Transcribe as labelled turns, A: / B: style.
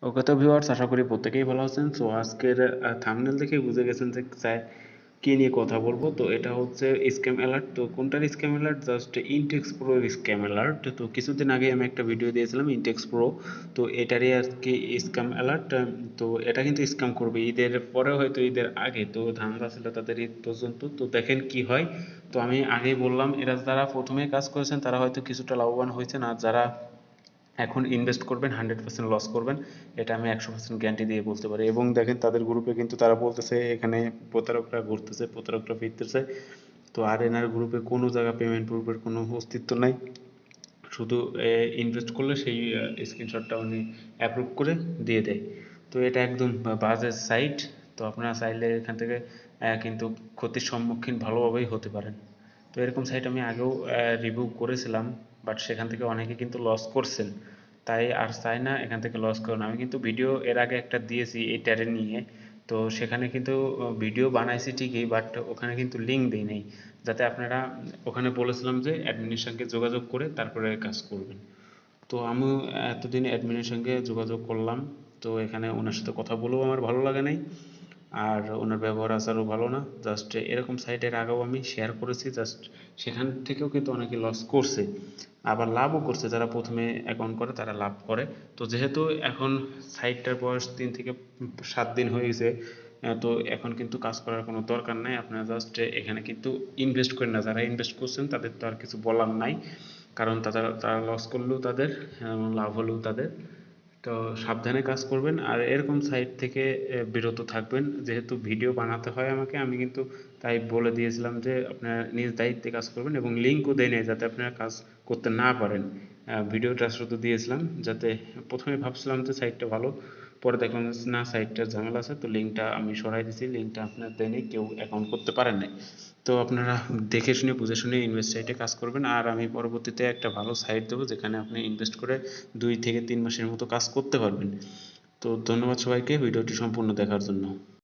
A: ওকে তো ভিউয়ার্স, আশা করি প্রত্যেকেই ভালো আছেন। সো আজকের থাম্বনেল দেখে বুঝে গেছেন যে কি নিয়ে কথা বলবো। তো এটা হচ্ছে স্ক্যাম অ্যালার্ট। তো কোনটার scam alert? Just Intex pro scam alert. তো কিছুদিন আগে আমি একটা ভিডিও দিয়েছিলাম ইনটেক্স প্রো, তো এটারই আর কি স্ক্যাম অ্যালার্ট। তো এটা কিন্তু স্ক্যাম করবে ঈদের পরে, হয়তো ঈদের আগে। তো ধান্দা ছিল তাদের ঈদ পর্যন্ত। তো দেখেন কি হয়। তো আমি আগেই বললাম, এরা যারা প্রথমে কাজ করেছেন তারা হয়তো কিছুটা লাভবান হয়েছেন, আর যারা এখন ইনভেস্ট করবেন 100% লস করবেন, এটা আমি 100% গ্যারান্টি দিয়ে বলতে পারি। এবং দেখেন তাদের গ্রুপে কিন্তু তারা বলতেছে এখানে প্রতারকরা ঘুরতেছে, প্রতারকরা ফিরতেছে। তো আর এনার গ্রুপে কোনো জায়গা পেমেন্ট প্রুফের কোনো অস্তিত্ব নাই, শুধু ইনভেস্ট করলে সেই স্ক্রিনশটটা উনি অ্যাপ্রুভ করে দিয়ে দেয়। তো এটা একদম বাজে সাইট। তো আপনারা চাইলে এখান থেকে কিন্তু ক্ষতির সম্মুখীন ভালোভাবেই হতে পারেন। তো এরকম সাইট আমি আগেও রিভিউ করেছিলাম, বাট সেখান থেকে অনেকে কিন্তু লস করছেন। তাই আর চাই না এখান থেকে লস করুন। আমি কিন্তু ভিডিও এর আগে একটা দিয়েছি এই ট্যারে নিয়ে। তো সেখানে কিন্তু ভিডিও বানাইছি ঠিকই, বাট ওখানে কিন্তু লিঙ্ক দিই নাই, যাতে আপনারা, ওখানে বলেছিলাম যে অ্যাডমিনের সঙ্গে যোগাযোগ করে তারপরে কাজ করবেন। তো আমি এতদিন অ্যাডমিনের সঙ্গে যোগাযোগ করলাম। তো এখানে ওনার সাথে কথা বলেও আমার ভালো লাগে নাই, আর ওনার ব্যবহার আচারও ভালো না। জাস্ট এরকম সাইটের আগেও আমি শেয়ার করেছি, জাস্ট সেখান থেকেও কিন্তু অনেকে লস করছে, আবার লাভও করছে। যারা প্রথমে অ্যাকাউন্ট করে তারা লাভ করে। তো যেহেতু এখন সাইটটার বয়স 3 থেকে 7 দিন হয়ে গেছে, তো এখন কিন্তু কাজ করার কোনো দরকার নাই। আপনারা জাস্ট এখানে কিন্তু ইনভেস্ট করেন না। যারা ইনভেস্ট করছেন তাদের তো আর কিছু বলার নাই, কারণ তারা লস করলেও তাদের, লাভ হলেও তাদের। তো সাবধানে কাজ করবেন, আর এরকম সাইট থেকে বিরত থাকবেন। যেহেতু ভিডিও বানাতে হয় আমাকে, আমি কিন্তু তাই বলে দিয়েছিলাম যে আপনারা নিজ দায়িত্বে কাজ করবেন, এবং লিঙ্কও দেয় নাই যাতে আপনারা কাজ করতে না পারেন। ভিডিওটা শুধু দিয়েছিলাম যাতে, প্রথমে ভাবছিলাম যে সাইটটা ভালো, পরে দেখলাম যে না, সাইটটার ঝামেলা আছে। তো লিঙ্কটা আমি সরাই দিয়েছি, লিঙ্কটা আপনার দেয়নি, কেউ অ্যাকাউন্ট করতে পারেন নাই। তো আপনারা দেখে শুনে বুঝে শুনে ইনভেস্ট সাইটে কাজ করবেন। আর আমি পরবর্তীতে একটা ভালো সাইট দেবো যেখানে আপনি ইনভেস্ট করে 2 থেকে 3 মাসের মতো কাজ করতে পারবেন। তো ধন্যবাদ সবাইকে ভিডিওটি সম্পূর্ণ দেখার জন্য।